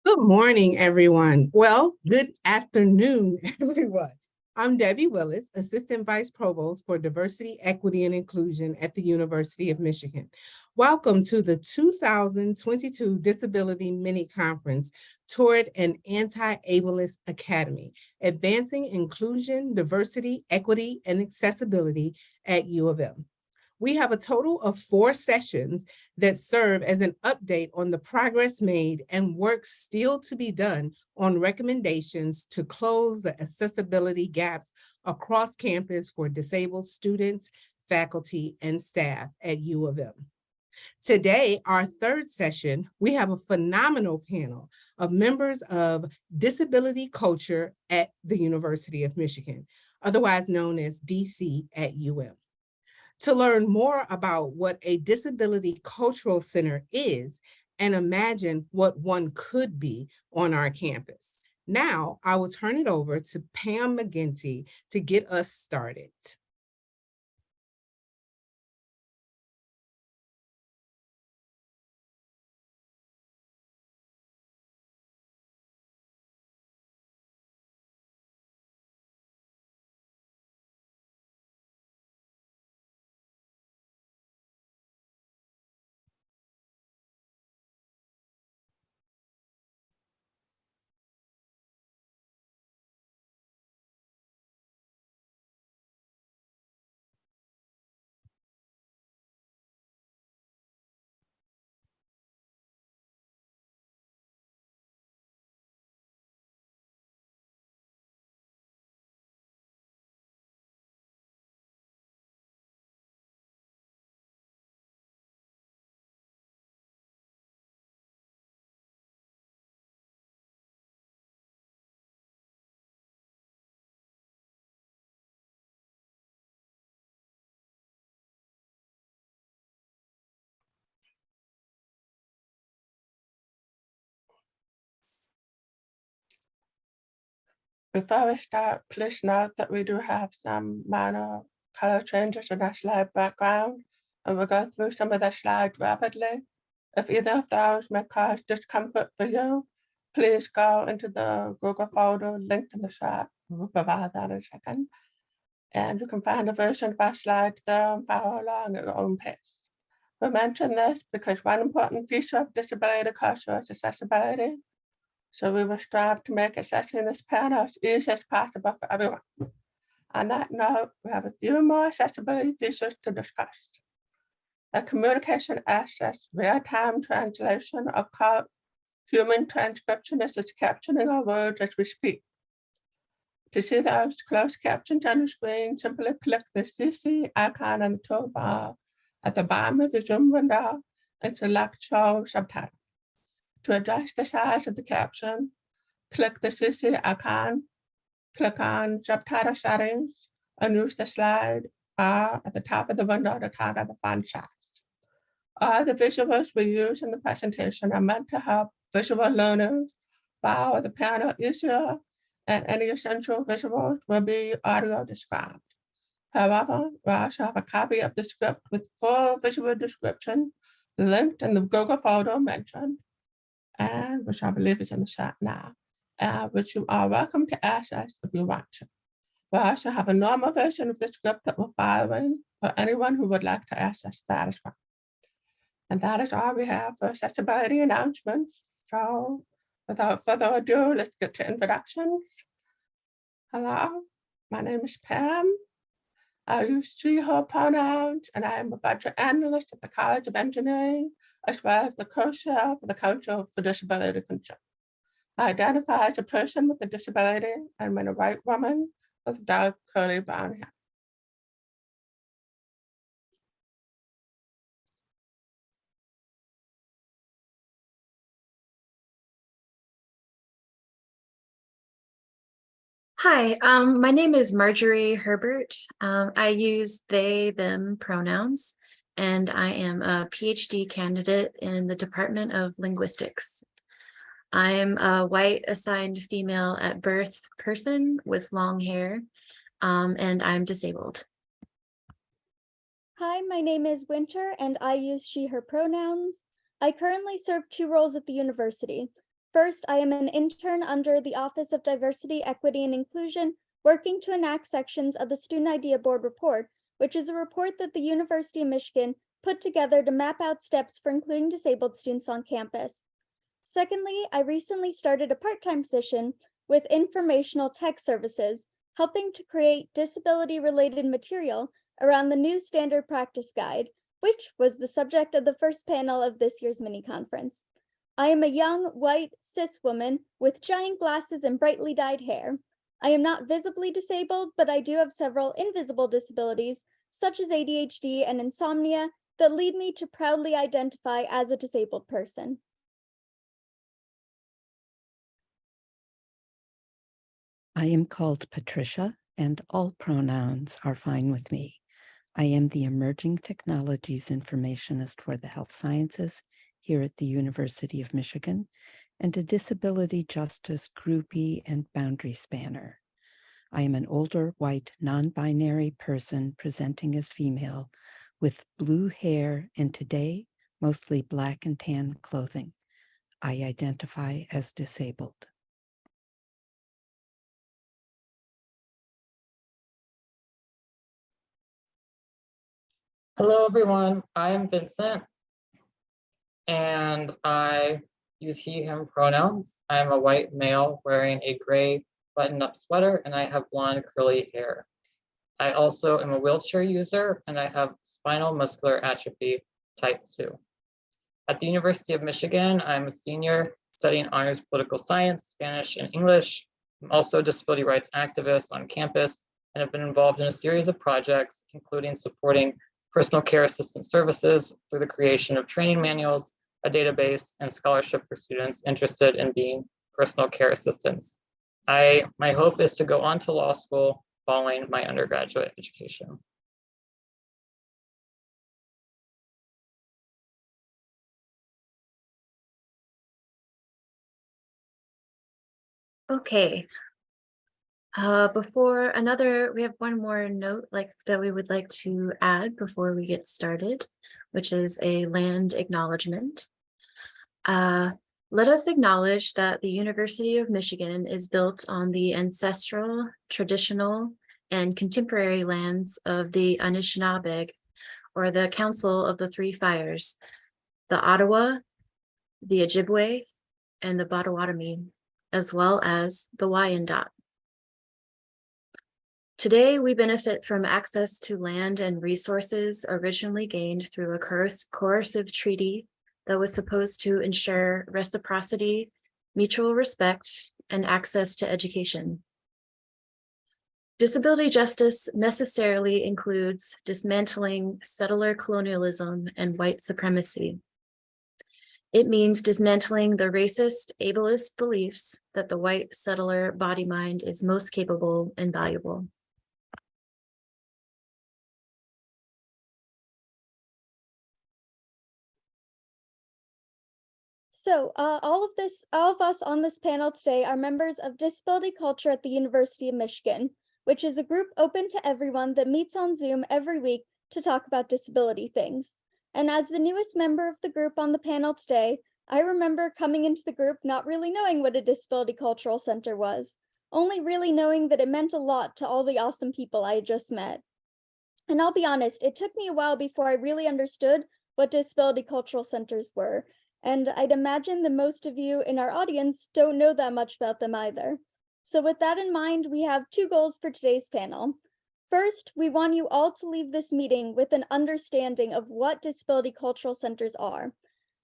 Good morning, everyone. Well, good afternoon, everyone. I'm Debbie Willis, Assistant Vice Provost for Diversity, Equity, and Inclusion at the University of Michigan. Welcome to the 2022 Disability Mini Conference toward an Anti-Ableist Academy, Advancing Inclusion, Diversity, Equity, and Accessibility at U of M. We have a total of 4 sessions that serve as an update on the progress made and work still to be done on recommendations to close the accessibility gaps across campus for disabled students, faculty, and staff at U of M. Today, our third session, we have a phenomenal panel of members of disability culture at the University of Michigan, otherwise known as DC at UM. To learn more about what a disability cultural center is and imagine what one could be on our campus. Now, I will turn it over to Pam McGinty to get us started. Before we start, please note that we do have some minor color changes in our slide background, and we'll go through some of the slides rapidly. If either of those may cause discomfort for you, please go into the Google folder linked in the chat. We'll provide that in a second. And you can find a version of our slides there and follow along at your own pace. We mention this because one important feature of disability culture is accessibility. So we will strive to make accessing this panel as easy as possible for everyone. On that note, we have a few more accessibility features to discuss. A communication access, real-time translation of human transcriptionists is captioning our words as we speak. To see those closed captions on the screen, simply click the CC icon on the toolbar at the bottom of the Zoom window and select Show Subtitle. To adjust the size of the caption, click the CC icon, click on Subtitle Settings, and use the slide bar at the top of the window to toggle the font size. All the visuals we use in the presentation are meant to help visual learners follow the panel easier, and any essential visuals will be audio described. However, we also have a copy of the script with full visual description linked in the Google folder mentioned, and which I believe is in the chat now, which you are welcome to access if you want to. We also have a normal version of the script that we're following for anyone who would like to access that as well. And that is all we have for accessibility announcements. So without further ado, let's get to introductions. Hello, my name is Pam. I use she, her pronouns, and I am a budget analyst at the College of Engineering, as well as the co-chair for the Council for Disability Control. I identify as a person with a disability. I'm a white woman with dark curly brown hair. Hi, my name is Marjorie Herbert. I use they, them pronouns, and I am a PhD candidate in the Department of Linguistics. I'm a white assigned female at birth person with long hair, and I'm disabled. Hi, my name is Winter, and I use she, her pronouns. I currently serve 2 roles at the university. First, I am an intern under the Office of Diversity, Equity, and Inclusion, working to enact sections of the Student Idea Board report, which is a report that the University of Michigan put together to map out steps for including disabled students on campus. Secondly, I recently started a part-time position with Informational Tech Services, helping to create disability-related material around the new Standard Practice Guide, which was the subject of the first panel of this year's mini-conference. I am a young, white, cis woman with giant glasses and brightly dyed hair. I am not visibly disabled, but I do have several invisible disabilities, such as ADHD and insomnia, that lead me to proudly identify as a disabled person. I am called Patricia, and all pronouns are fine with me. I am the Emerging Technologies Informationist for the Health Sciences here at the University of Michigan, and a disability justice groupie and boundary spanner. I am an older, white, non-binary person presenting as female with blue hair and today, mostly black and tan clothing. I identify as disabled. Hello, everyone. I am Vincent, and I use he, him pronouns. I am a white male wearing a gray button-up sweater, and I have blonde curly hair. I also am a wheelchair user, and I have spinal muscular atrophy type 2. At the University of Michigan, I'm a senior studying honors political science, Spanish, and English. I'm also a disability rights activist on campus and have been involved in a series of projects, including supporting personal care assistant services through the creation of training manuals, a database, and scholarship for students interested in being personal care assistants. My hope is to go on to law school following my undergraduate education. Okay. We have one more note that we would like to add before we get started, which is a land acknowledgement. Let us acknowledge that the University of Michigan is built on the ancestral, traditional, and contemporary lands of the Anishinaabe, or the Council of the Three Fires, the Ottawa, the Ojibwe, and the Potawatomi, as well as the Wyandot. Today, we benefit from access to land and resources originally gained through a coercive treaty that was supposed to ensure reciprocity, mutual respect, and access to education. Disability justice necessarily includes dismantling settler colonialism and white supremacy. It means dismantling the racist, ableist beliefs that the white settler body-mind is most capable and valuable. So all of us on this panel today are members of Disability Culture at the University of Michigan, which is a group open to everyone that meets on Zoom every week to talk about disability things. And as the newest member of the group on the panel today, I remember coming into the group not really knowing what a Disability Cultural Center was, only really knowing that it meant a lot to all the awesome people I had just met. And I'll be honest, it took me a while before I really understood what Disability Cultural Centers were. And I'd imagine that most of you in our audience don't know that much about them either. So with that in mind, we have two goals for today's panel. First, we want you all to leave this meeting with an understanding of what Disability Cultural Centers are.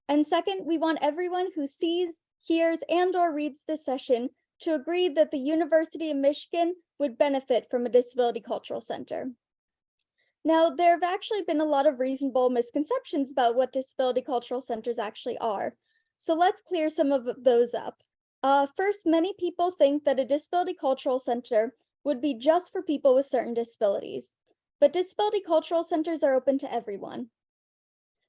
And second, we want everyone who sees, hears, and/or reads this session to agree that the University of Michigan would benefit from a Disability Cultural Center. Now, there have actually been a lot of reasonable misconceptions about what Disability Cultural Centers actually are. So let's clear some of those up. First, many people think that a Disability Cultural Center would be just for people with certain disabilities, but Disability Cultural Centers are open to everyone.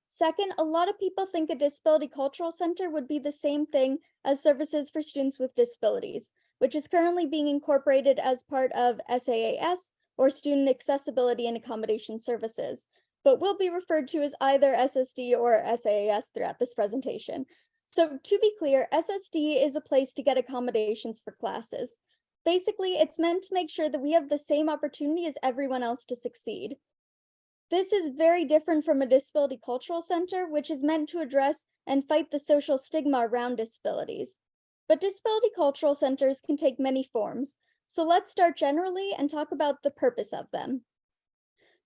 Second, a lot of people think a Disability Cultural Center would be the same thing as services for students with disabilities, which is currently being incorporated as part of SAAS, or Student Accessibility and Accommodation Services, but will be referred to as either SSD or SAAS throughout this presentation. So to be clear, SSD is a place to get accommodations for classes. Basically, it's meant to make sure that we have the same opportunity as everyone else to succeed. This is very different from a disability cultural center, which is meant to address and fight the social stigma around disabilities. But disability cultural centers can take many forms. So let's start generally and talk about the purpose of them.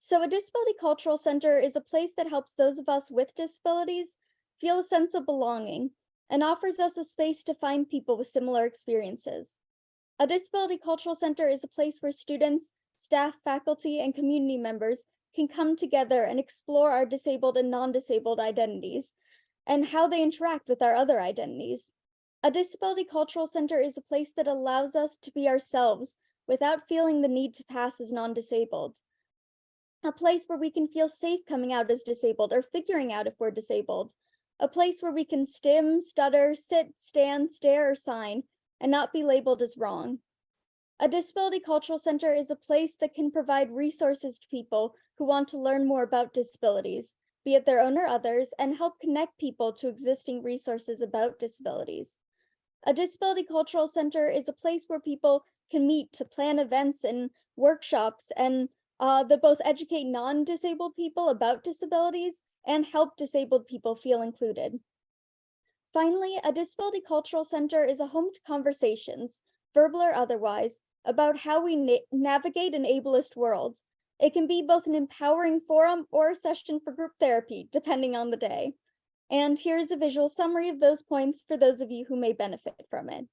So a disability cultural center is a place that helps those of us with disabilities feel a sense of belonging and offers us a space to find people with similar experiences. A disability cultural center is a place where students, staff, faculty, and community members can come together and explore our disabled and non-disabled identities and how they interact with our other identities. A disability cultural center is a place that allows us to be ourselves without feeling the need to pass as non-disabled. A place where we can feel safe coming out as disabled or figuring out if we're disabled. A place where we can stim, stutter, sit, stand, stare, or sign, and not be labeled as wrong. A disability cultural center is a place that can provide resources to people who want to learn more about disabilities, be it their own or others, and help connect people to existing resources about disabilities. A disability cultural center is a place where people can meet to plan events and workshops and that both educate non-disabled people about disabilities and help disabled people feel included. Finally, a disability cultural center is a home to conversations, verbal or otherwise, about how we navigate an ableist world. It can be both an empowering forum or a session for group therapy, depending on the day. And here's a visual summary of those points for those of you who may benefit from it.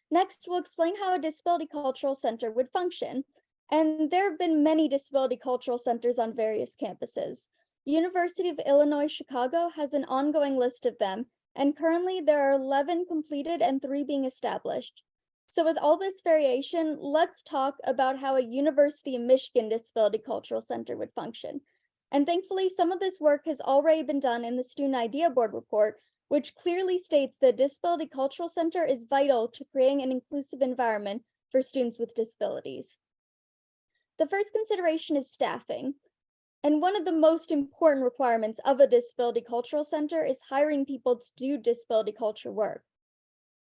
Next, we'll explain how a disability cultural center would function. And there have been many disability cultural centers on various campuses. University of Illinois Chicago has an ongoing list of them, and currently there are 11 completed and 3 being established. So with all this variation, let's talk about how a University of Michigan Disability Cultural Center would function. And thankfully, some of this work has already been done in the Student Idea Board report, which clearly states that Disability Cultural Center is vital to creating an inclusive environment for students with disabilities. The first consideration is staffing. And one of the most important requirements of a disability cultural center is hiring people to do disability culture work.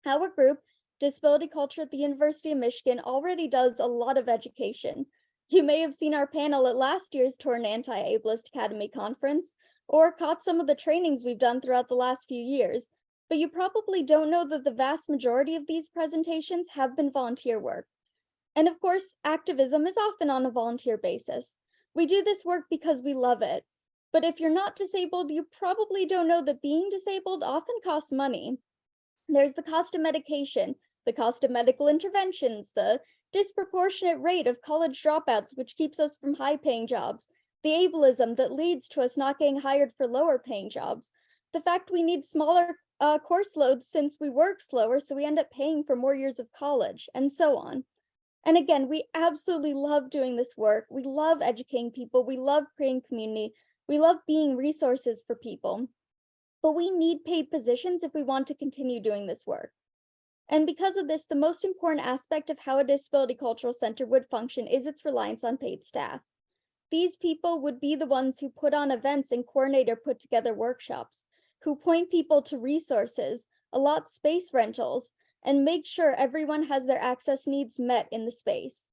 Our group, Disability Culture at the University of Michigan, already does a lot of education. You may have seen our panel at last year's Torn Anti-Ableist Academy conference, or caught some of the trainings we've done throughout the last few years, but you probably don't know that the vast majority of these presentations have been volunteer work. And of course, activism is often on a volunteer basis. We do this work because we love it. But if you're not disabled, you probably don't know that being disabled often costs money. There's the cost of medication, the cost of medical interventions, the disproportionate rate of college dropouts, which keeps us from high-paying jobs, the ableism that leads to us not getting hired for lower-paying jobs, the fact we need smaller course loads since we work slower, so we end up paying for more years of college, and so on. And again, we absolutely love doing this work. We love educating people. We love creating community. We love being resources for people. But we need paid positions if we want to continue doing this work. And because of this, the most important aspect of how a disability cultural center would function is its reliance on paid staff. These people would be the ones who put on events and coordinate or put together workshops, who point people to resources, allot space rentals, and make sure everyone has their access needs met in the space.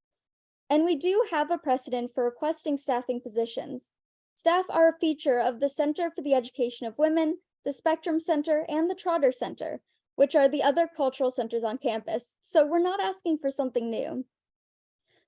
And we do have a precedent for requesting staffing positions. Staff are a feature of the Center for the Education of Women, the Spectrum Center, and the Trotter Center, which are the other cultural centers on campus, so we're not asking for something new.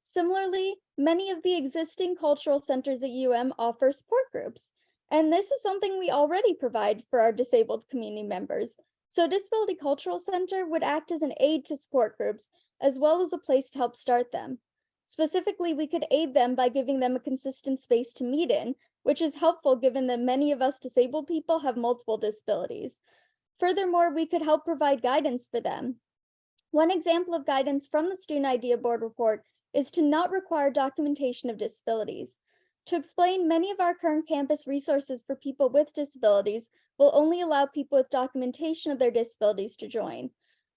Similarly, many of the existing cultural centers at UM offer support groups, and this is something we already provide for our disabled community members. So Disability Cultural Center would act as an aid to support groups, as well as a place to help start them. Specifically, we could aid them by giving them a consistent space to meet in, which is helpful given that many of us disabled people have multiple disabilities. Furthermore, we could help provide guidance for them. One example of guidance from the Student Idea Board report is to not require documentation of disabilities. To explain, many of our current campus resources for people with disabilities will only allow people with documentation of their disabilities to join.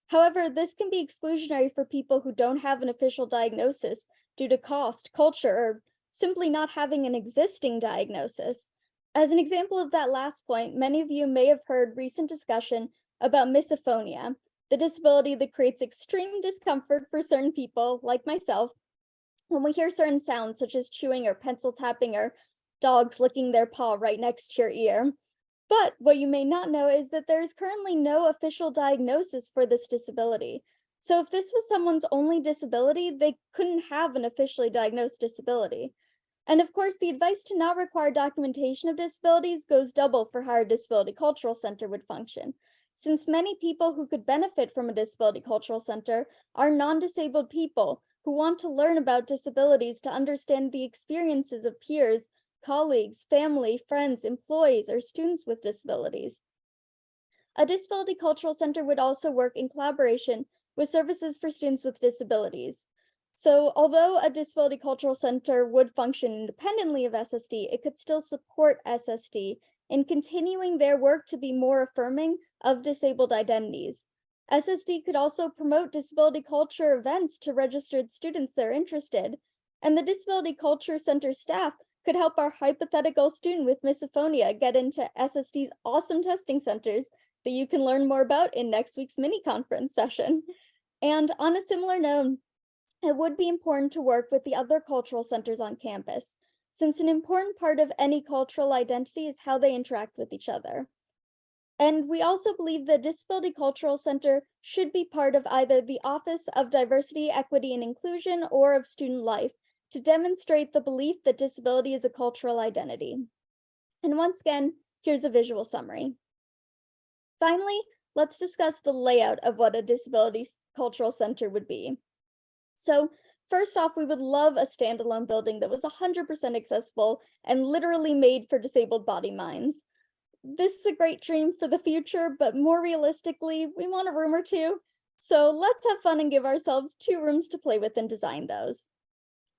However, this can be exclusionary for people who don't have an official diagnosis due to cost, culture, or simply not having an existing diagnosis. As an example of that last point, many of you may have heard recent discussion about misophonia, the disability that creates extreme discomfort for certain people, like myself, when we hear certain sounds such as chewing or pencil tapping or dogs licking their paw right next to your ear. But what you may not know is that there is currently no official diagnosis for this disability. So if this was someone's only disability, they couldn't have an officially diagnosed disability. And of course, the advice to not require documentation of disabilities goes double for how a disability cultural center would function, since many people who could benefit from a disability cultural center are non-disabled people who want to learn about disabilities to understand the experiences of peers, colleagues, family, friends, employees, or students with disabilities. A disability cultural center would also work in collaboration with services for students with disabilities. So although a disability cultural center would function independently of SSD, it could still support SSD in continuing their work to be more affirming of disabled identities. SSD could also promote disability culture events to registered students that are interested, and the Disability Culture Center staff could help our hypothetical student with misophonia get into SSD's awesome testing centers that you can learn more about in next week's mini conference session. And on a similar note, it would be important to work with the other cultural centers on campus, since an important part of any cultural identity is how they interact with each other. And we also believe the Disability Cultural Center should be part of either the Office of Diversity, Equity, and Inclusion or of Student Life to demonstrate the belief that disability is a cultural identity. And once again, here's a visual summary. Finally, let's discuss the layout of what a Disability Cultural Center would be. So first off, we would love a standalone building that was 100% accessible and literally made for disabled body minds. This is a great dream for the future, but more realistically, we want a room or two. So let's have fun and give ourselves 2 rooms to play with and design those.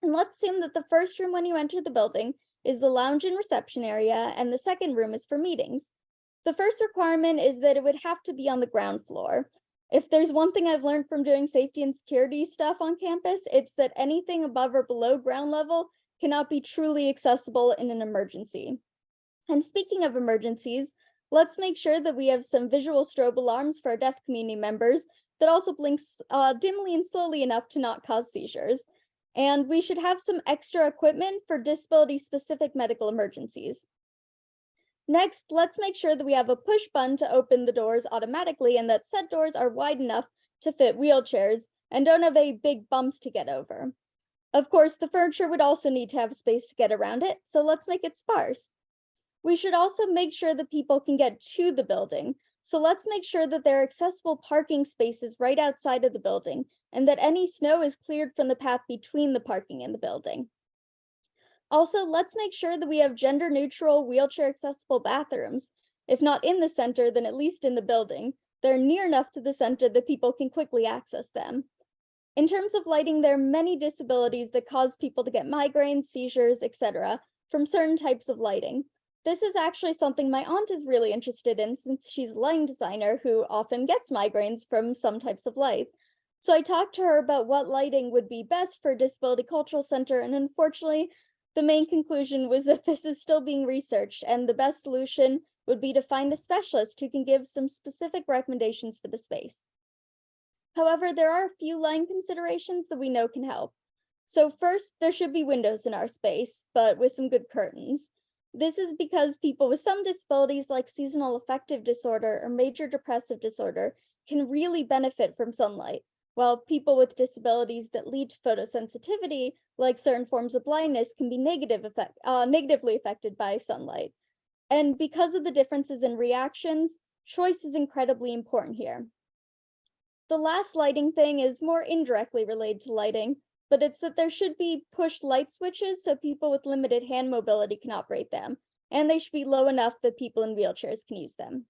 And let's assume that the first room when you enter the building is the lounge and reception area, and the second room is for meetings. The first requirement is that it would have to be on the ground floor. If there's one thing I've learned from doing safety and security stuff on campus, it's that anything above or below ground level cannot be truly accessible in an emergency. And speaking of emergencies, let's make sure that we have some visual strobe alarms for our deaf community members that also blinks dimly and slowly enough to not cause seizures. And we should have some extra equipment for disability-specific medical emergencies. Next, let's make sure that we have a push button to open the doors automatically and that said doors are wide enough to fit wheelchairs and don't have any big bumps to get over. Of course, the furniture would also need to have space to get around it, so let's make it sparse. We should also make sure that people can get to the building, so let's make sure that there are accessible parking spaces right outside of the building and that any snow is cleared from the path between the parking and the building. Also, let's make sure that we have gender-neutral, wheelchair-accessible bathrooms. If not in the center, then at least in the building. They're near enough to the center that people can quickly access them. In terms of lighting, there are many disabilities that cause people to get migraines, seizures, etc. from certain types of lighting. This is actually something my aunt is really interested in since she's a lighting designer who often gets migraines from some types of light. So I talked to her about what lighting would be best for a Disability Cultural Center, and unfortunately, the main conclusion was that this is still being researched, and the best solution would be to find a specialist who can give some specific recommendations for the space. However, there are a few lighting considerations that we know can help. So first, there should be windows in our space, but with some good curtains. This is because people with some disabilities like seasonal affective disorder or major depressive disorder can really benefit from sunlight, while people with disabilities that lead to photosensitivity, like certain forms of blindness, can be negatively affected by sunlight. And because of the differences in reactions, choice is incredibly important here. The last lighting thing is more indirectly related to lighting, but it's that there should be push light switches so people with limited hand mobility can operate them, and they should be low enough that people in wheelchairs can use them.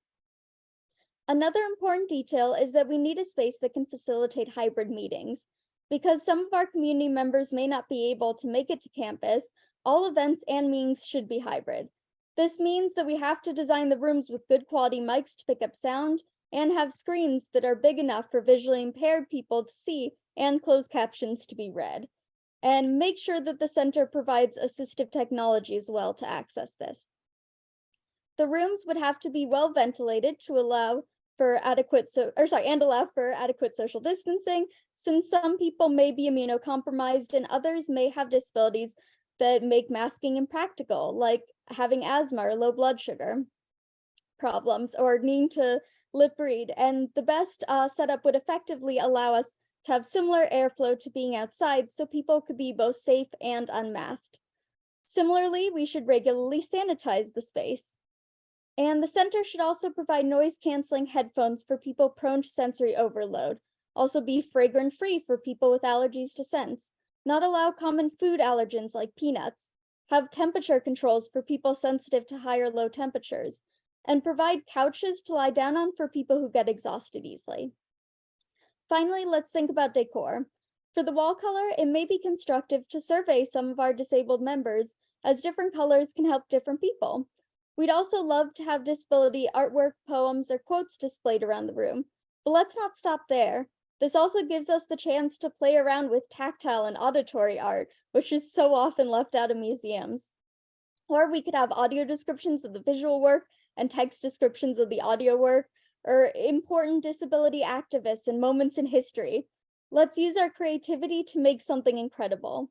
Another important detail is that we need a space that can facilitate hybrid meetings. Because some of our community members may not be able to make it to campus, all events and meetings should be hybrid. This means that we have to design the rooms with good quality mics to pick up sound and have screens that are big enough for visually impaired people to see and closed captions to be read. And make sure that the center provides assistive technology as well to access this. The rooms would have to be well ventilated to allow for adequate social distancing, since some people may be immunocompromised and others may have disabilities that make masking impractical, like having asthma or low blood sugar problems or needing to lip read. And the best setup would effectively allow us to have similar airflow to being outside so people could be both safe and unmasked. Similarly, we should regularly sanitize the space. And the center should also provide noise-canceling headphones for people prone to sensory overload. Also be fragrance-free for people with allergies to scents. Not allow common food allergens like peanuts. Have temperature controls for people sensitive to high or low temperatures. And provide couches to lie down on for people who get exhausted easily. Finally, let's think about decor. For the wall color, it may be constructive to survey some of our disabled members, as different colors can help different people. We'd also love to have disability artwork, poems, or quotes displayed around the room. But let's not stop there. This also gives us the chance to play around with tactile and auditory art, which is so often left out of museums. Or we could have audio descriptions of the visual work and text descriptions of the audio work, or important disability activists and moments in history. Let's use our creativity to make something incredible.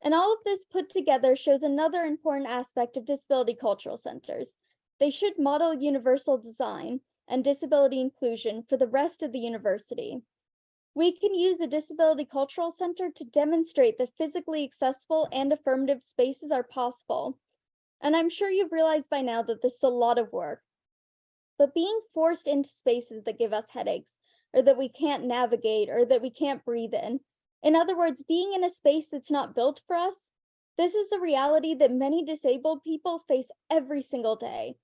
And all of this put together shows another important aspect of disability cultural centers. They should model universal design and disability inclusion for the rest of the university. We can use a disability cultural center to demonstrate that physically accessible and affirmative spaces are possible. And I'm sure you've realized by now that this is a lot of work. But being forced into spaces that give us headaches, or that we can't navigate, or that we can't breathe in other words, being in a space that's not built for us, this is a reality that many disabled people face every single day.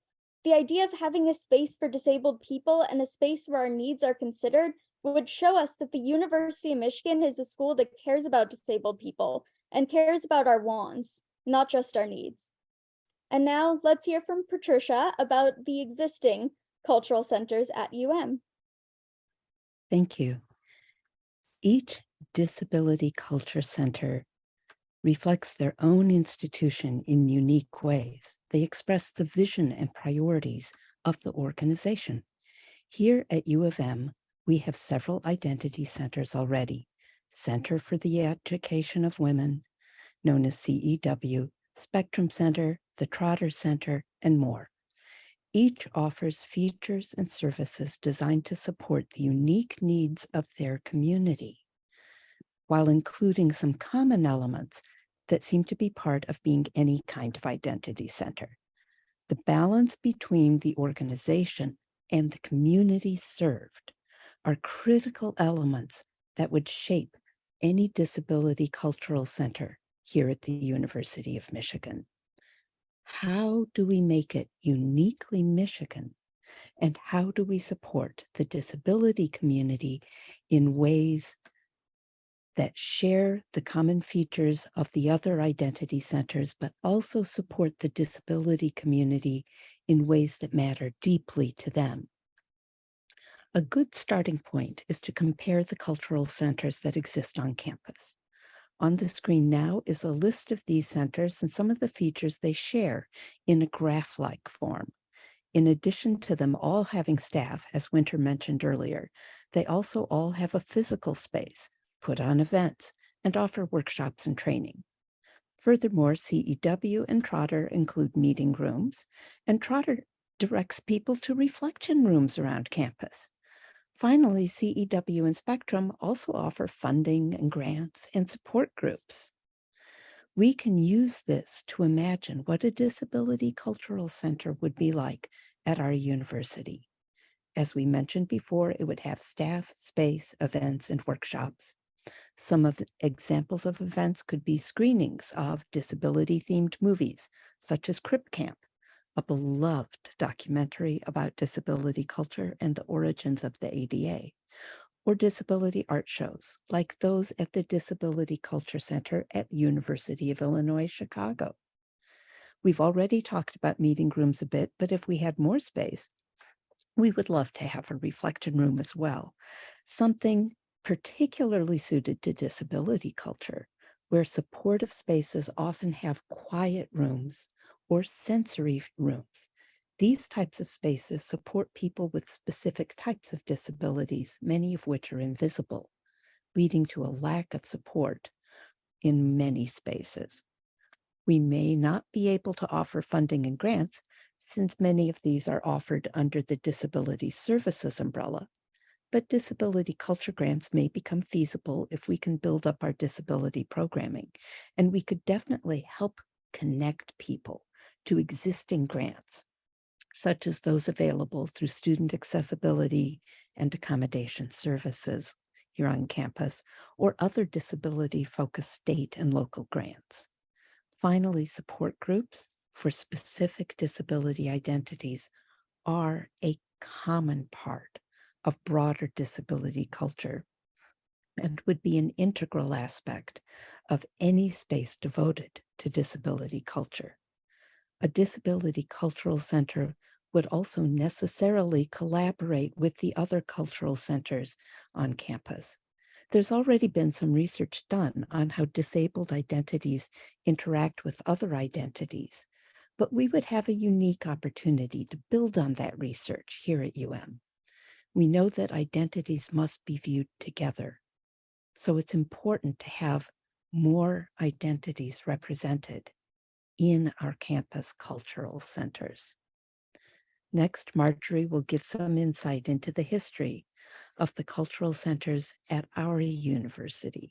The idea of having a space for disabled people and a space where our needs are considered would show us that the University of Michigan is a school that cares about disabled people and cares about our wants, not just our needs. And now let's hear from Patricia about the existing cultural centers at UM. Thank you. Each disability culture center reflects their own institution in unique ways. They express the vision and priorities of the organization. Here at U of M, we have several identity centers already. Center for the Education of Women, known as CEW, Spectrum Center, the Trotter Center, and more. Each offers features and services designed to support the unique needs of their community, while including some common elements that seem to be part of being any kind of identity center. The balance between the organization and the community served are critical elements that would shape any disability cultural center here at the University of Michigan. How do we make it uniquely Michigan? And how do we support the disability community in ways that share the common features of the other identity centers, but also support the disability community in ways that matter deeply to them? A good starting point is to compare the cultural centers that exist on campus. On the screen now is a list of these centers and some of the features they share in a graph-like form. In addition to them all having staff, as Winter mentioned earlier, they also all have a physical space, put on events, and offer workshops and training. Furthermore, CEW and Trotter include meeting rooms, and Trotter directs people to reflection rooms around campus. Finally, CEW and Spectrum also offer funding and grants and support groups. We can use this to imagine what a disability cultural center would be like at our university. As we mentioned before, it would have staff, space, events, and workshops. Some of the examples of events could be screenings of disability-themed movies, such as Crip Camp, a beloved documentary about disability culture and the origins of the ADA, or disability art shows, like those at the Disability Culture Center at the University of Illinois, Chicago. We've already talked about meeting rooms a bit, but if we had more space, we would love to have a reflection room as well, something particularly suited to disability culture, where supportive spaces often have quiet rooms or sensory rooms. These types of spaces support people with specific types of disabilities, many of which are invisible, leading to a lack of support in many spaces. We may not be able to offer funding and grants since many of these are offered under the Disability Services umbrella, but disability culture grants may become feasible if we can build up our disability programming, and we could definitely help connect people to existing grants, such as those available through student accessibility and accommodation services here on campus, or other disability-focused state and local grants. Finally, support groups for specific disability identities are a common part of broader disability culture and would be an integral aspect of any space devoted to disability culture. A disability cultural center would also necessarily collaborate with the other cultural centers on campus. There's already been some research done on how disabled identities interact with other identities, but we would have a unique opportunity to build on that research here at UM. We know that identities must be viewed together, so it's important to have more identities represented in our campus cultural centers. Next, Marjorie will give some insight into the history of the cultural centers at our university.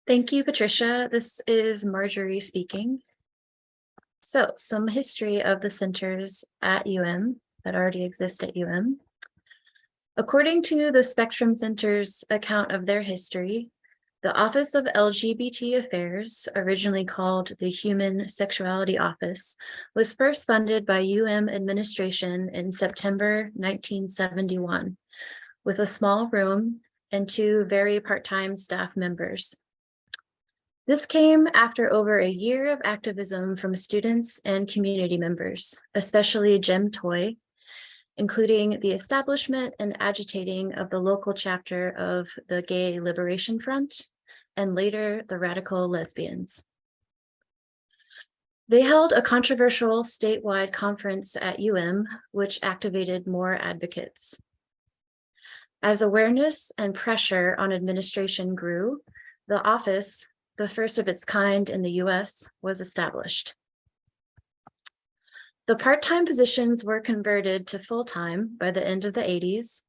Thank you, Patricia. This is Marjorie speaking. So, some history of the centers at UM that already exist at UM. According to the Spectrum Center's account of their history, the Office of LGBT Affairs, originally called the Human Sexuality Office, was first funded by UM administration in September 1971, with a small room and 2 very part-time staff members. This came after over a year of activism from students and community members, especially Jim Toy, including the establishment and agitating of the local chapter of the Gay Liberation Front, and later the Radical Lesbians. They held a controversial statewide conference at UM, which activated more advocates. As awareness and pressure on administration grew, the office, the first of its kind in the US, was established. The part-time positions were converted to full-time by the end of the 80s,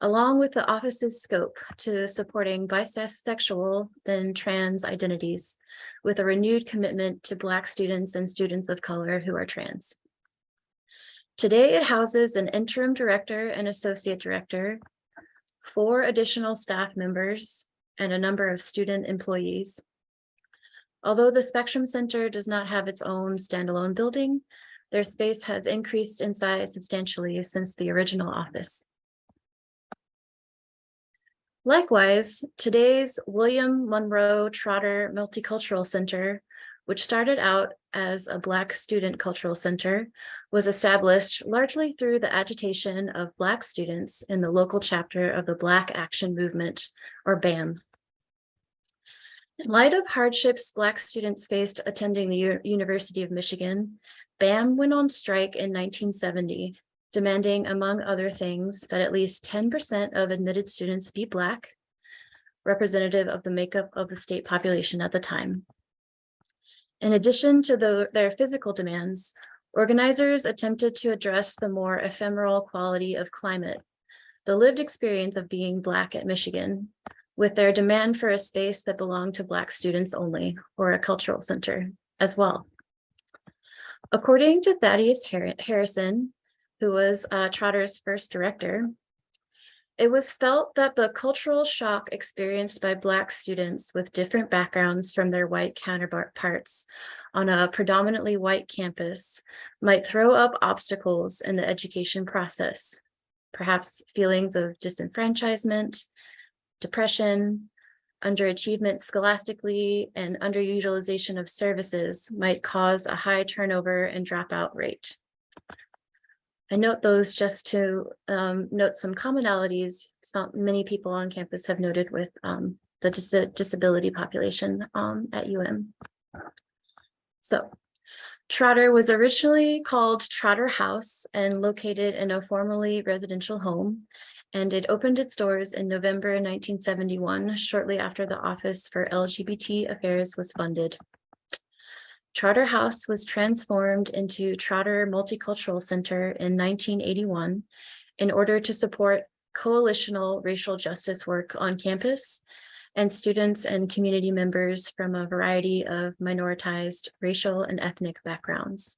along with the office's scope to supporting bisexual and trans identities, with a renewed commitment to Black students and students of color who are trans. Today, it houses an interim director and associate director, 4 additional staff members, and a number of student employees. Although the Spectrum Center does not have its own standalone building, their space has increased in size substantially since the original office. Likewise, today's William Monroe Trotter Multicultural Center, which started out as a Black student cultural center, was established largely through the agitation of Black students in the local chapter of the Black Action Movement, or BAM. In light of hardships Black students faced attending the University of Michigan, BAM went on strike in 1970, demanding, among other things, that at least 10% of admitted students be Black, representative of the makeup of the state population at the time. In addition to their physical demands, organizers attempted to address the more ephemeral quality of climate, the lived experience of being Black at Michigan, with their demand for a space that belonged to Black students only, or a cultural center as well. According to Thaddeus Harrison, who was Trotter's first director, it was felt that the cultural shock experienced by Black students with different backgrounds from their white counterparts on a predominantly white campus might throw up obstacles in the education process. Perhaps feelings of disenfranchisement, depression, underachievement scholastically, and underutilization of services might cause a high turnover and dropout rate. I note those just to note some commonalities many people on campus have noted with the disability population at UM. So Trotter was originally called Trotter House and located in a formerly residential home, and it opened its doors in November 1971, shortly after the Office for LGBT Affairs was funded. Trotter House was transformed into Trotter Multicultural Center in 1981 in order to support coalitional racial justice work on campus and students and community members from a variety of minoritized racial and ethnic backgrounds.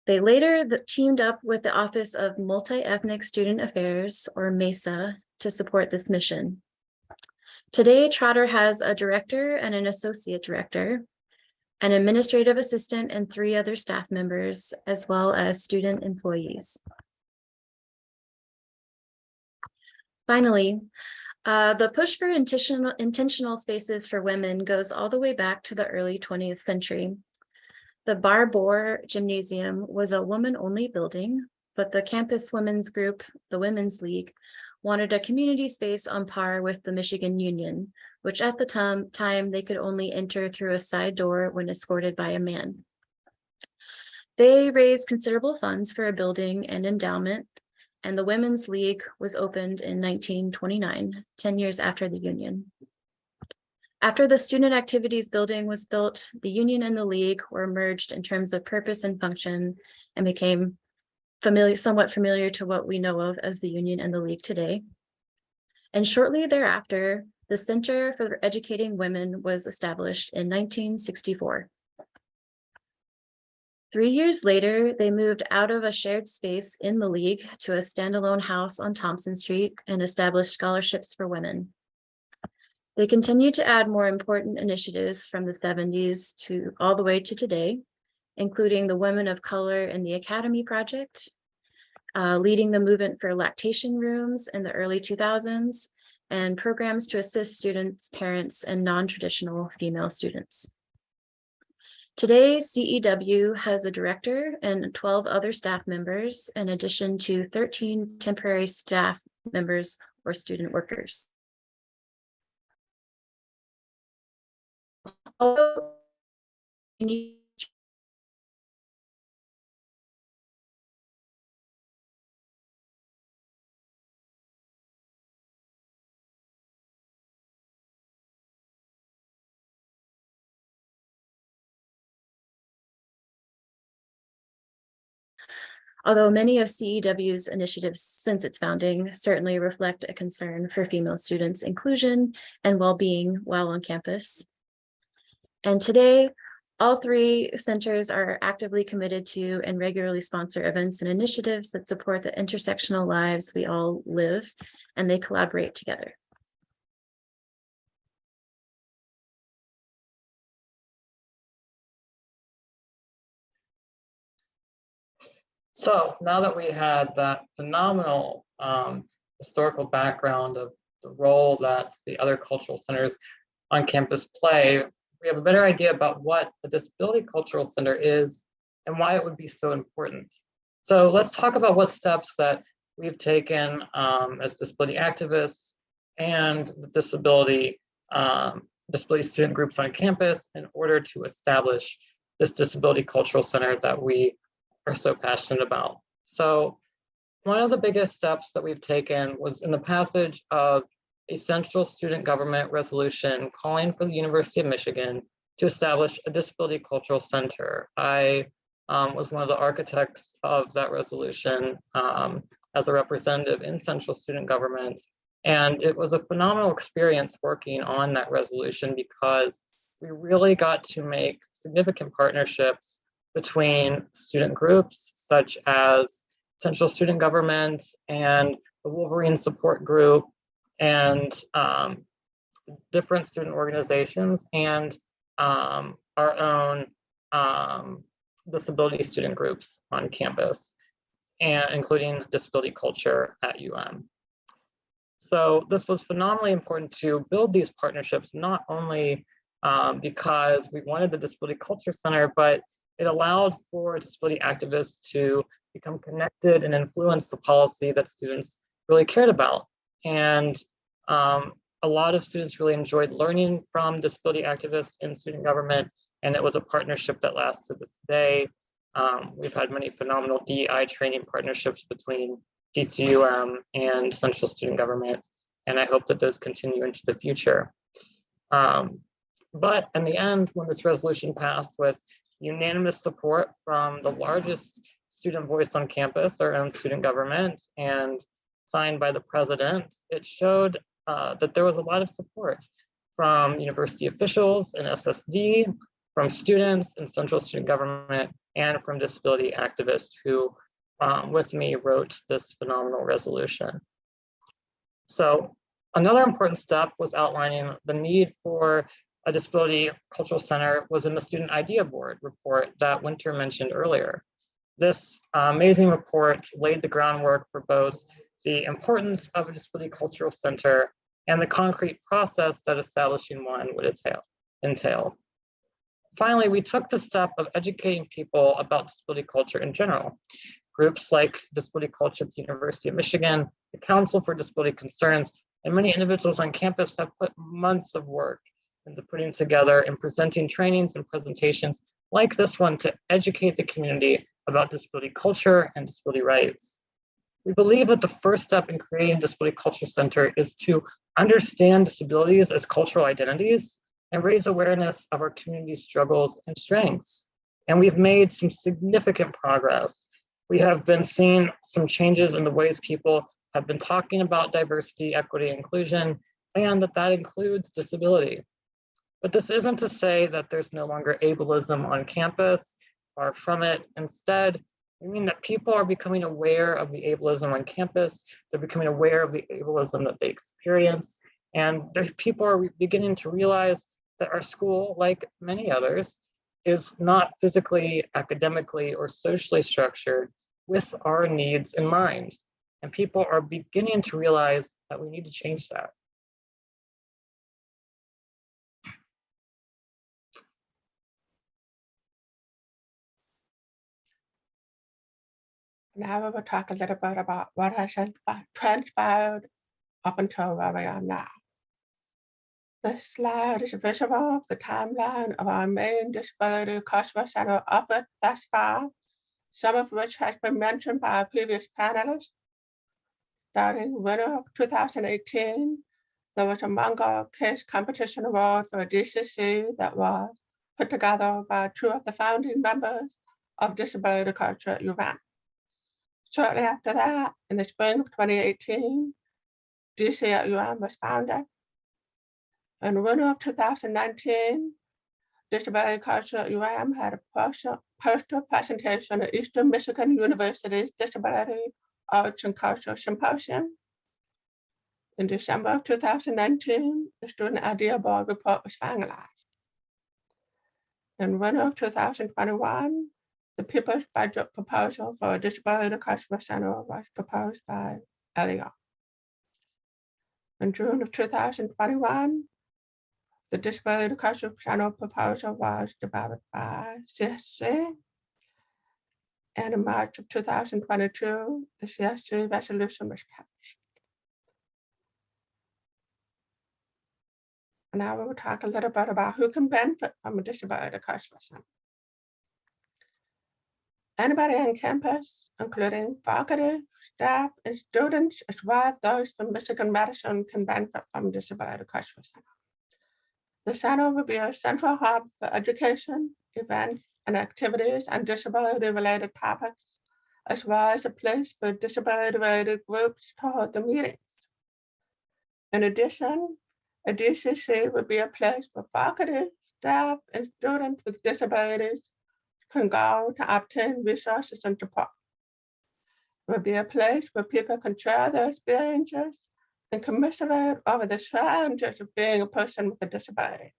They later teamed up with the Office of Multi-Ethnic Student Affairs, or MESA, to support this mission. Today, Trotter has a director and an associate director, an administrative assistant, and 3 other staff members, as well as student employees. Finally, the push for intentional spaces for women goes all the way back to the early 20th century. The Bar Boar Gymnasium was a woman-only building, but the campus women's group, the Women's League, wanted a community space on par with the Michigan Union, which at the time they could only enter through a side door when escorted by a man. They raised considerable funds for a building and endowment, and the Women's League was opened in 1929, 10 years after the Union. After the Student Activities Building was built, the Union and the League were merged in terms of purpose and function and became somewhat familiar to what we know of as the Union and the League today. And shortly thereafter, the Center for Educating Women was established in 1964. 3 years later, they moved out of a shared space in the League to a standalone house on Thompson Street and established scholarships for women. They continued to add more important initiatives from the 70s to all the way to today, including the Women of Color in the Academy Project, leading the movement for lactation rooms in the early 2000s, and programs to assist students, parents, and non-traditional female students. Today, CEW has a director and 12 other staff members, in addition to 13 temporary staff members or student workers. Although many of CEW's initiatives since its founding certainly reflect a concern for female students' inclusion and well-being while on campus. And today, all 3 centers are actively committed to and regularly sponsor events and initiatives that support the intersectional lives we all live, and they collaborate together. So now that we had that phenomenal historical background of the role that the other cultural centers on campus play, we have a better idea about what a disability cultural center is and why it would be so important. So let's talk about what steps that we've taken as disability activists and the disability student groups on campus in order to establish this disability cultural center that we are so passionate about. So one of the biggest steps that we've taken was in the passage of a central student government resolution calling for the University of Michigan to establish a disability cultural center. I was one of the architects of that resolution as a representative in central student government. And it was a phenomenal experience working on that resolution because we really got to make significant partnerships between student groups such as Central Student Government and the Wolverine Support Group and different student organizations and our own disability student groups on campus, and including disability culture at UM. So this was phenomenally important to build these partnerships, not only because we wanted the Disability Culture Center, but it allowed for disability activists to become connected and influence the policy that students really cared about. And a lot of students really enjoyed learning from disability activists in student government and it was a partnership that lasts to this day. We've had many phenomenal DEI training partnerships between DCUM and Central Student Government, and I hope that those continue into the future. But in the end, when this resolution passed with unanimous support from the largest student voice on campus, our own student government, and signed by the president, it showed that there was a lot of support from university officials and SSD, from students and Central Student Government, and from disability activists who, with me, wrote this phenomenal resolution. So another important step was outlining the need for a disability cultural center was in the Student Idea Board report that Winter mentioned earlier. This amazing report laid the groundwork for both the importance of a disability cultural center and the concrete process that establishing one would entail. Finally, we took the step of educating people about disability culture in general. Groups like Disability Culture at the University of Michigan, the Council for Disability Concerns, and many individuals on campus have put months of work into putting together and presenting trainings and presentations like this one to educate the community about disability culture and disability rights. We believe that the first step in creating a Disability Culture Center is to understand disabilities as cultural identities and raise awareness of our community's struggles and strengths. And we've made some significant progress. We have been seeing some changes in the ways people have been talking about diversity, equity, inclusion, and that includes disability. But this isn't to say that there's no longer ableism on campus, far from it. Instead, we mean that people are becoming aware of the ableism on campus. They're becoming aware of the ableism that they experience. And people are beginning to realize that our school, like many others, is not physically, academically, or socially structured with our needs in mind. And people are beginning to realize that we need to change that. Now we will talk a little bit about what has transpired up until where we are now. This slide is a visual of the timeline of our main disability cultural center effort thus far, some of which has been mentioned by our previous panelists. Starting winter of 2018, there was a manga case competition award for a DCC that was put together by two of the founding members of Disability Culture at UVM. Shortly after that, in the spring of 2018, DC at UM was founded. In winter of 2019, Disability Culture at UM had a poster presentation at Eastern Michigan University's Disability Arts and Culture Symposium. In December of 2019, the Student Idea Board report was finalized. In winter of 2021, the People's Budget proposal for a Disability Cultural Center was proposed by Elliot. In June of 2021, the Disability Cultural Center proposal was developed by CSC. And in March of 2022, the CSC resolution was published. Now we will talk a little bit about who can benefit from a Disability Cultural Center. Anybody on campus, including faculty, staff, and students, as well as those from Michigan Medicine, can benefit from Disability Cultural Center. The center will be a central hub for education, events, and activities on disability-related topics, as well as a place for disability-related groups to hold the meetings. In addition, a DCC would be a place where faculty, staff, and students with disabilities can go to obtain resources and support. It would be a place where people can share their experiences and commiserate over the challenges of being a person with a disability.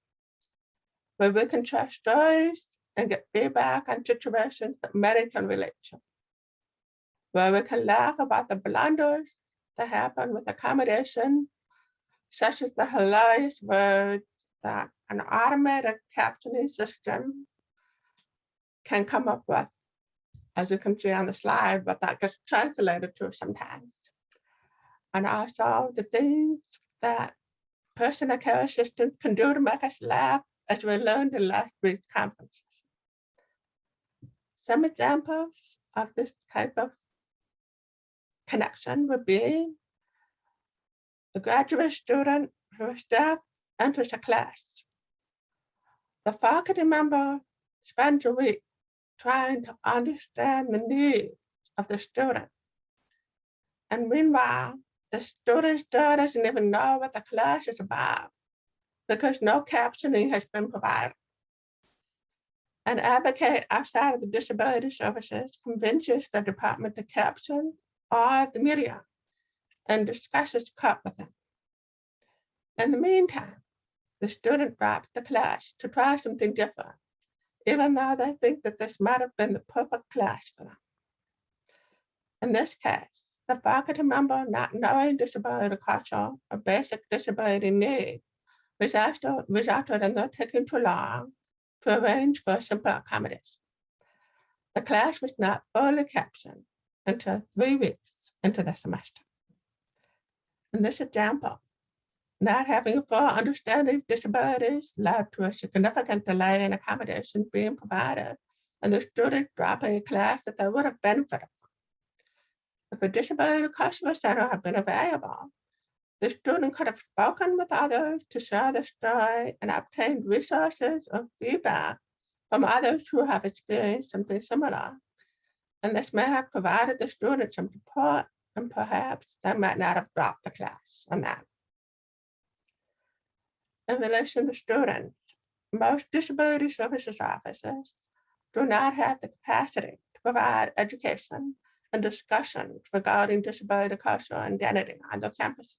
Where we can share stories and get feedback on situations that many can relate to. Where we can laugh about the blunders that happen with accommodation, such as the hilarious words that an automated captioning system can come up with, as you can see on the slide, but that gets translated to sometimes. And also the things that personal care assistants can do to make us laugh as we learned in last week's conference. Some examples of this type of connection would be a graduate student whose staff enters a class. The faculty member spends a week trying to understand the needs of the student. And meanwhile, the student still doesn't even know what the class is about because no captioning has been provided. An advocate outside of the disability services convinces the department to caption all of the media and discusses cut with them. In the meantime, the student drops the class to try something different, even though they think that this might have been the perfect class for them. In this case, the faculty member not knowing disability culture or basic disability needs resulted in their taking too long to arrange for a simple accommodation. The class was not fully captioned until 3 weeks into the semester. In this example, not having a full understanding of disabilities led to a significant delay in accommodations being provided and the students dropping a class that they would have benefited from. If a disability customer center had been available, the student could have spoken with others to share the story and obtained resources or feedback from others who have experienced something similar. And this may have provided the student some support, and perhaps they might not have dropped the class on that. In relation to students, most disability services offices do not have the capacity to provide education and discussions regarding disability culture and identity on their campuses.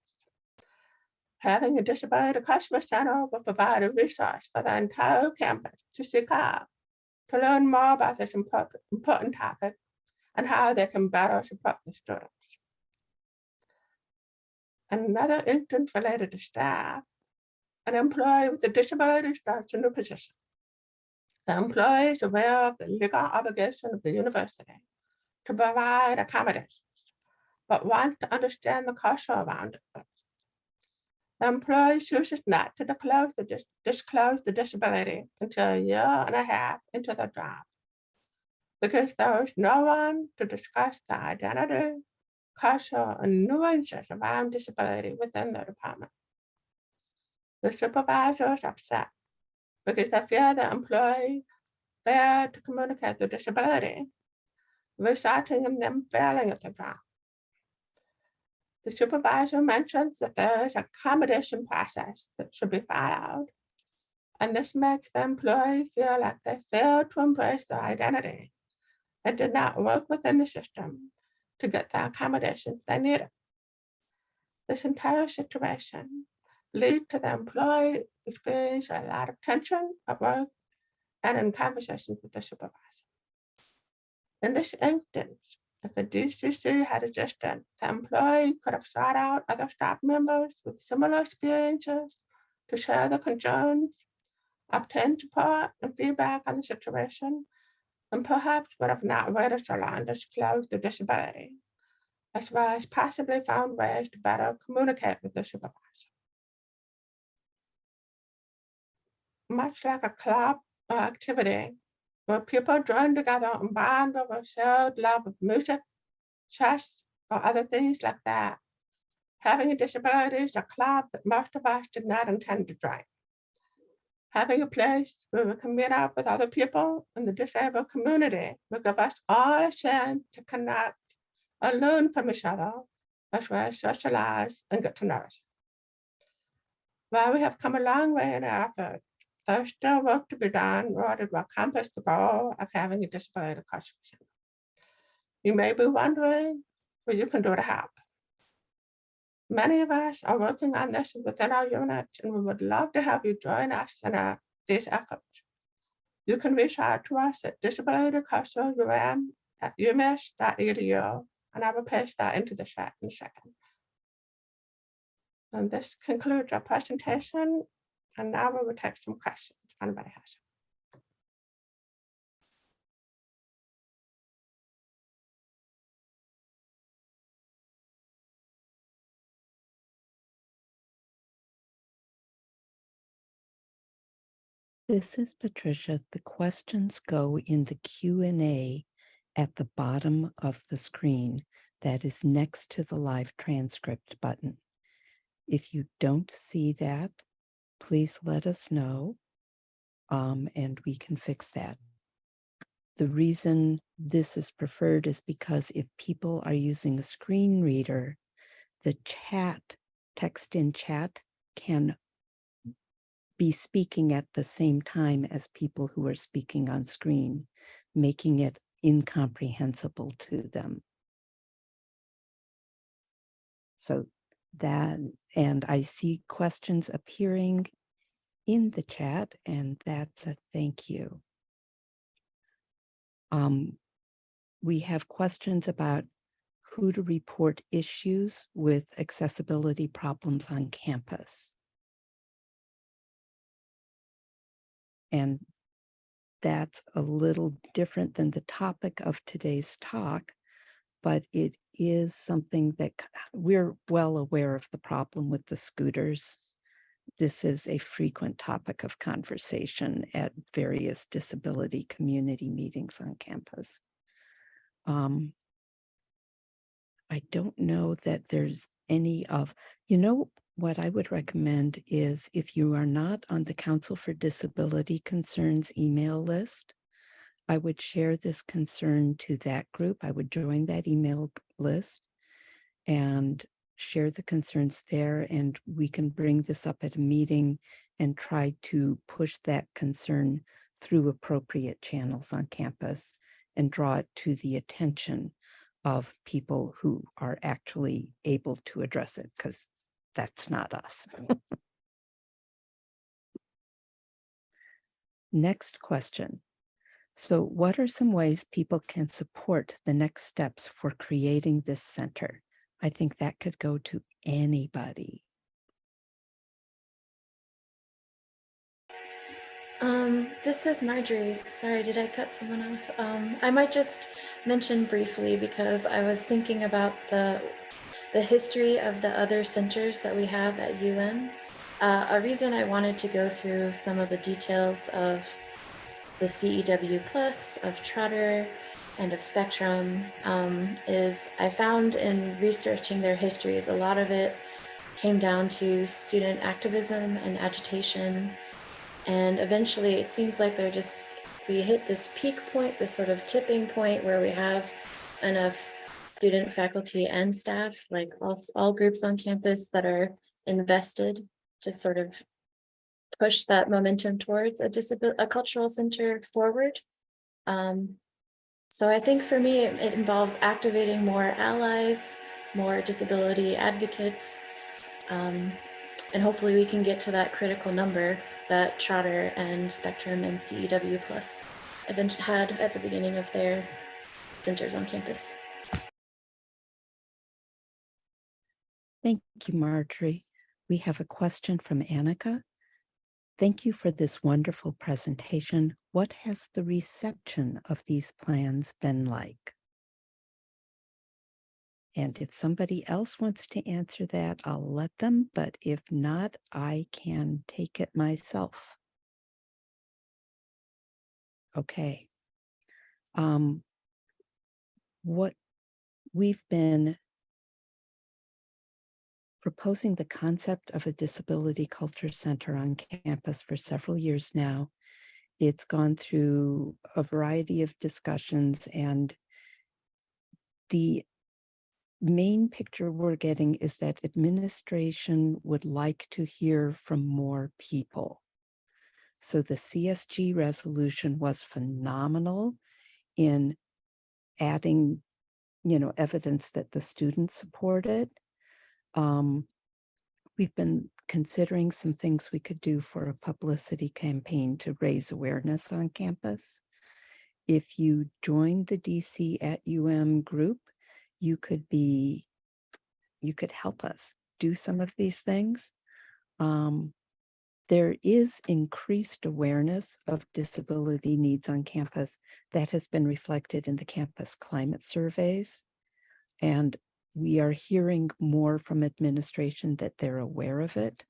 Having a disability customer center will provide a resource for the entire campus to seek out to learn more about this important topic and how they can better support the students. Another instance related to staff, an employee with a disability starts a new position. The employee is aware of the legal obligation of the university to provide accommodations, but wants to understand the culture around it first. The employee chooses not to disclose the disability until a year and a half into the job because there is no one to discuss the identity, culture, and nuances around disability within the department. The supervisor is upset because they fear the employee failed to communicate the disability, resulting in them failing at the job. The supervisor mentions that there is an accommodation process that should be followed, and this makes the employee feel like they failed to embrace their identity and did not work within the system to get the accommodations they needed. This entire situation leads to the employee experiencing a lot of tension at work and in conversations with the supervisor. In this instance, if the DCC had existed, the employee could have sought out other staff members with similar experiences to share the concerns, obtain support and feedback on the situation, and perhaps would have not waited so long to disclose the disability, as well as possibly found ways to better communicate with the supervisor. Much like a club or activity where people join together and bond over a shared love of music, chess, or other things like that, having a disability is a club that most of us did not intend to join. Having a place where we can meet up with other people in the disabled community will give us all a chance to connect and learn from each other, as well as socialize and get to know us. While we have come a long way in our efforts, there's still work to be done in order to accomplish the goal of having a disability culture center. You may be wondering what you can do to help. Many of us are working on this within our unit, and we would love to have you join us in these efforts. You can reach out to us at disabilityculture@umich.edu, and I will paste that into the chat in a second. And this concludes our presentation, and now we will take some questions if anybody has them. This is Patricia. The questions go in the Q&A at the bottom of the screen that is next to the live transcript button. If you don't see that, please let us know, and we can fix that. The reason this is preferred is because if people are using a screen reader, the text in chat can be speaking at the same time as people who are speaking on screen, making it incomprehensible to them. So that, and I see questions appearing in the chat, and that's a thank you. We have questions about who to report issues with accessibility problems on campus. And that's a little different than the topic of today's talk, but it is something that we're well aware of the problem with the scooters. This is a frequent topic of conversation at various disability community meetings on campus. I don't know that there's any of, what I would recommend is if you are not on the Council for Disability Concerns email list, I would share this concern to that group. I would join that email list and share the concerns there, and we can bring this up at a meeting and try to push that concern through appropriate channels on campus and draw it to the attention of people who are actually able to address it, because that's not us. Next question. So what are some ways people can support the next steps for creating this center? I think that could go to anybody. This is Marjorie. Sorry, did I cut someone off? I might just mention briefly, because I was thinking about the history of the other centers that we have at UM. A reason I wanted to go through some of the details of the CEW Plus, of Trotter, and of Spectrum is I found in researching their histories, a lot of it came down to student activism and agitation. And eventually it seems like we hit this peak point, this sort of tipping point where we have enough student, faculty, and staff, like all groups on campus that are invested to sort of push that momentum towards a cultural center forward. So I think for me, it involves activating more allies, more disability advocates, and hopefully we can get to that critical number that Trotter and Spectrum and CEW Plus had at the beginning of their centers on campus. Thank you, Marjorie. We have a question from Annika. Thank you for this wonderful presentation. What has the reception of these plans been like? And if somebody else wants to answer that, I'll let them, but if not, I can take it myself. Okay. What we've been proposing the concept of a disability culture center on campus for several years now. It's gone through a variety of discussions, and the main picture we're getting is that administration would like to hear from more people. So the CSG resolution was phenomenal in adding, evidence that the students supported. We've been considering some things we could do for a publicity campaign to raise awareness on campus. If you join the DC at UM group, you could help us do some of these things. There is increased awareness of disability needs on campus that has been reflected in the campus climate surveys. And we are hearing more from administration that they're aware of it.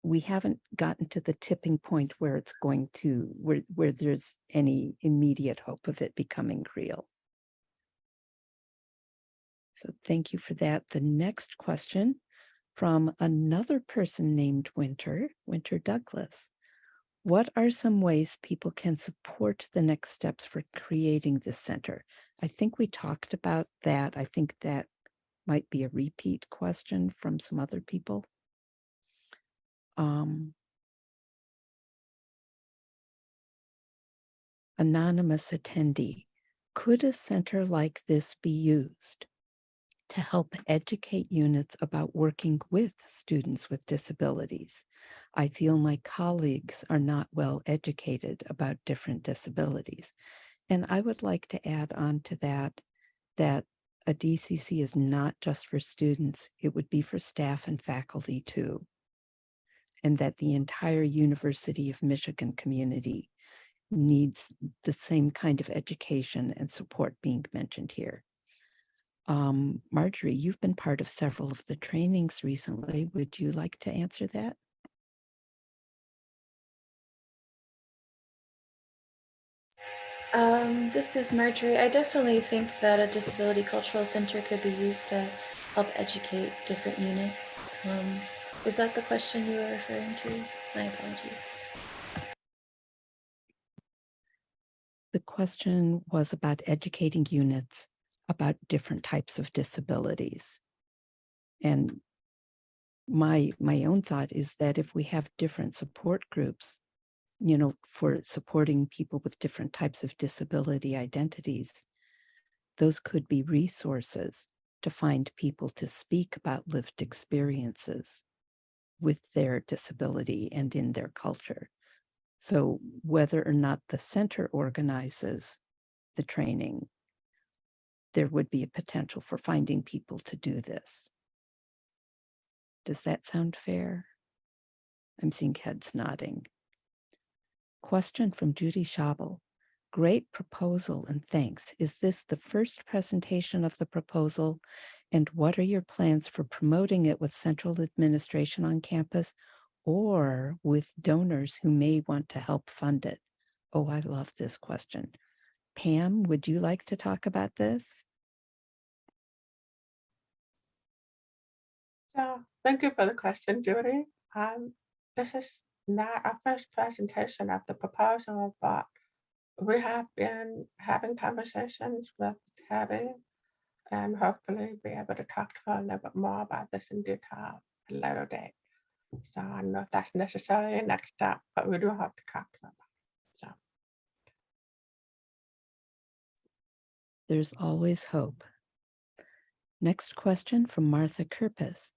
we haven't gotten to the tipping point where it's going to, where there's any immediate hope of it becoming real. So thank you for that. The next question from another person named Winter Douglas. What are some ways people can support the next steps for creating this center? I think we talked about that. I think that might be a repeat question from some other people. Anonymous attendee, could a center like this be used to help educate units about working with students with disabilities? I feel my colleagues are not well educated about different disabilities. And I would like to add on to that, that a DCC is not just for students, it would be for staff and faculty too. And that the entire University of Michigan community needs the same kind of education and support being mentioned here. Marjorie, you've been part of several of the trainings recently. Would you like to answer that? This is Marjorie. I definitely think that a disability cultural center could be used to help educate different units. Was that the question you were referring to? My apologies. The question was about educating units about different types of disabilities. And my own thought is that if we have different support groups, you know, for supporting people with different types of disability identities, those could be resources to find people to speak about lived experiences with their disability and in their culture. So whether or not the center organizes the training, there would be a potential for finding people to do this. Does that sound fair? I'm seeing heads nodding. Question from Judy Schabel. Great proposal and thanks. Is this the first presentation of the proposal? And what are your plans for promoting it with central administration on campus or with donors who may want to help fund it? Oh, I love this question. Pam, would you like to talk about this? So thank you for the question, Judy. This is not our first presentation of the proposal, but we have been having conversations with Tabby and hopefully be able to talk to her a little bit more about this in detail at a later date. So I don't know if that's necessarily a next step, but we do have to talk to her about it. So There's always hope. Next question from Martha Kirpus.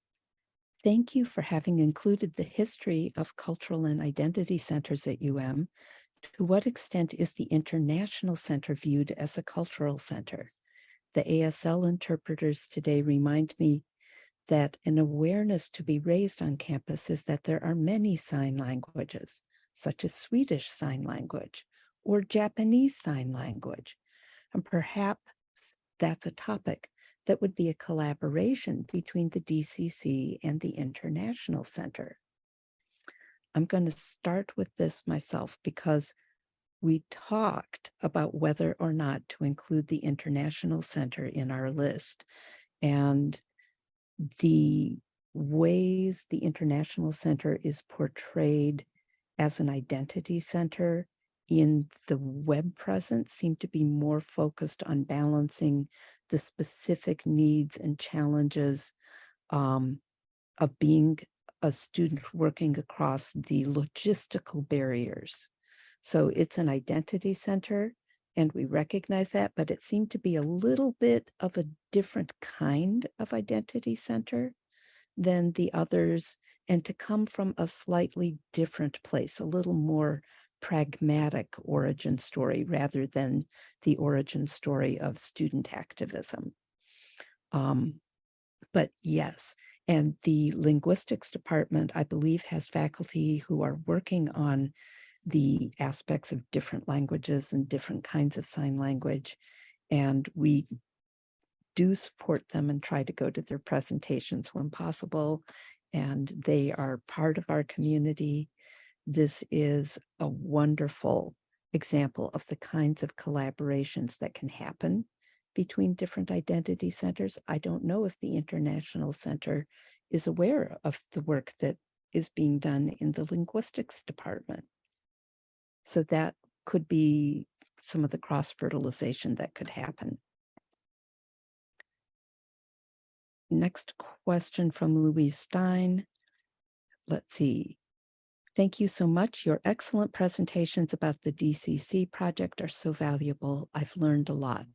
Thank you for having included the history of cultural and identity centers at UM. To what extent is the International Center viewed as a cultural center? The ASL interpreters today remind me that an awareness to be raised on campus is that there are many sign languages, such as Swedish Sign Language or Japanese Sign Language. And perhaps that's a topic that would be a collaboration between the DCC and the International Center. I'm going to start with this myself because we talked about whether or not to include the International Center in our list. And the ways the International Center is portrayed as an identity center in the web presence seem to be more focused on balancing the specific needs and challenges of being a student working across the logistical barriers. So it's an identity center, and we recognize that, but it seemed to be a little bit of a different kind of identity center than the others, and to come from a slightly different place, a little more pragmatic origin story rather than the origin story of student activism. But yes, and the linguistics department, I believe, has faculty who are working on the aspects of different languages and different kinds of sign language. And we do support them and try to go to their presentations when possible. and they are part of our community. This is a wonderful example of the kinds of collaborations that can happen between different identity centers. I don't know if the International Center is aware of the work that is being done in the linguistics department. So that could be some of the cross-fertilization that could happen. Next question from Louise Stein. Let's see. Thank you so much. Your excellent presentations about the DCC project are so valuable. I've learned a lot.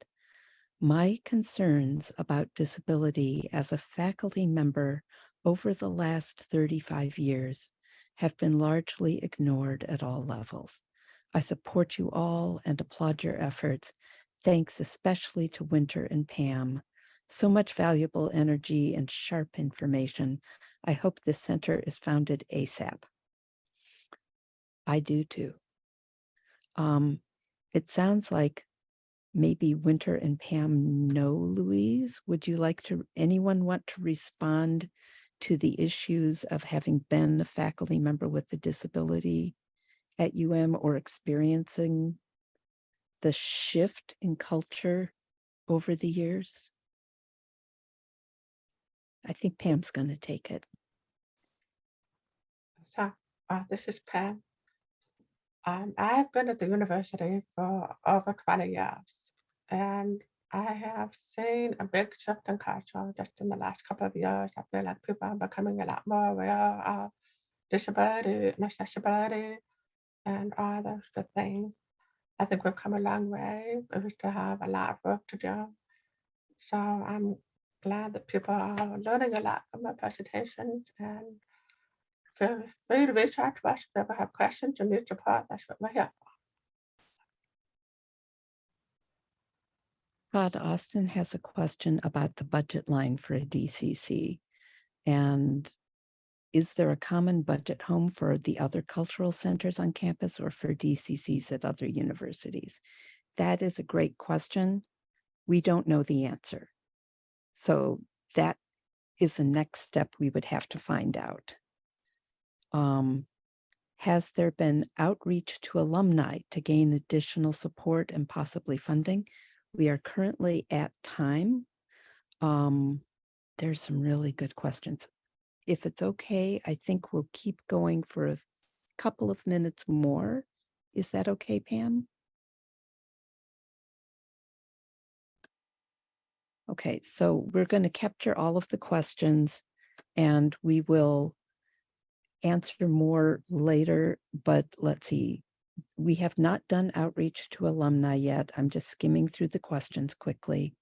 My concerns about disability as a faculty member over the last 35 years have been largely ignored at all levels. I support you all and applaud your efforts. Thanks especially to Winter and Pam. So much valuable energy and sharp information. I hope this center is founded ASAP. I do too. It sounds like maybe Winter and Pam know Louise. Would you like to, anyone want to respond to the issues of having been a faculty member with a disability at or experiencing the shift in culture over the years? I think Pam's going to take it. So, this is Pam. I've been at the university for over 20 years, and I have seen a big shift in culture just in the last couple of years. I feel like people are becoming a lot more aware of disability and accessibility and all those good things. I think we've come a long way, but we still have a lot of work to do. So I'm glad that people are learning a lot from my presentations, and feel free to reach out to us if you ever have questions or need support. That's what we're here for. Todd Austin has a question about the budget line for a DCC. And is there a common budget home for the other cultural centers on campus or for DCCs at other universities? That is a great question. We don't know the answer. So that is the next step we would have to find out. Has there been outreach to alumni to gain additional support and possibly funding? We are currently at time. There's some really good questions. If it's okay, I think we'll keep going for a couple of minutes more. Is that okay, Pam? Okay, so we're going to capture all of the questions and we will answer more later, but let's see. We have not done outreach to alumni yet. I'm just skimming through the questions quickly.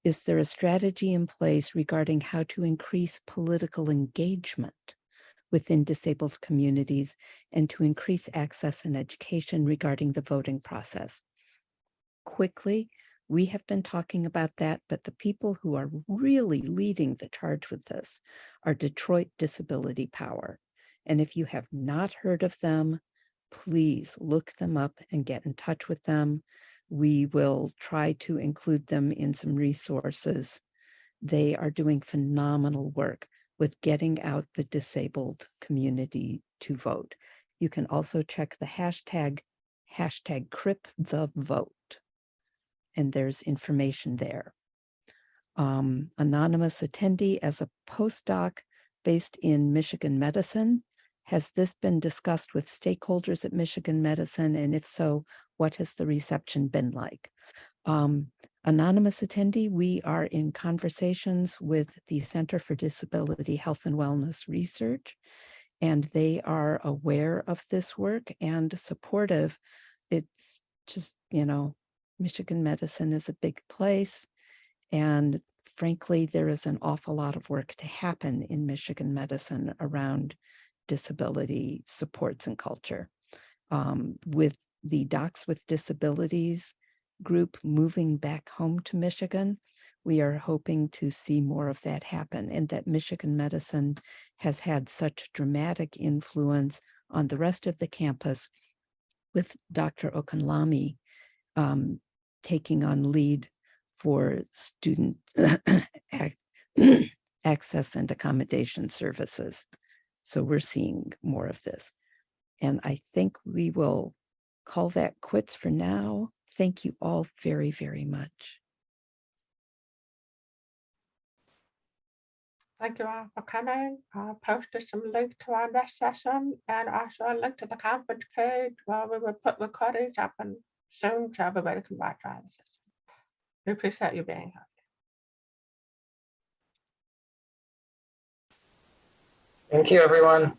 Is there a strategy in place regarding how to increase political engagement within disabled communities and to increase access and education regarding the voting process? Quickly, we have been talking about that, but the people who are really leading the charge with this are Detroit Disability Power. And if you have not heard of them, please look them up and get in touch with them. We will try to include them in some resources. They are doing phenomenal work with getting out the disabled community to vote. You can also check the hashtag #CripTheVote. And there's information there. Anonymous attendee, as a postdoc based in Michigan Medicine, has this been discussed with stakeholders at Michigan Medicine? And if so, what has the reception been like? Anonymous attendee, we are in conversations with the Center for Disability Health and Wellness Research, and they are aware of this work and supportive. It's just, you know, Michigan Medicine is a big place, and frankly, there is an awful lot of work to happen in Michigan Medicine around disability supports and culture. With the Docs with Disabilities group moving back home to Michigan, we are hoping to see more of that happen, and that Michigan Medicine has had such dramatic influence on the rest of the campus with Dr. Okunlami taking on lead for student access and accommodation services. So we're seeing more of this. And I think we will call that quits for now. Thank you all very, very much. Thank you all for coming. I posted some link to our next session and also a link to the conference page where we will put recordings up and soon so everybody can watch our session. We appreciate you being here. Thank you, everyone.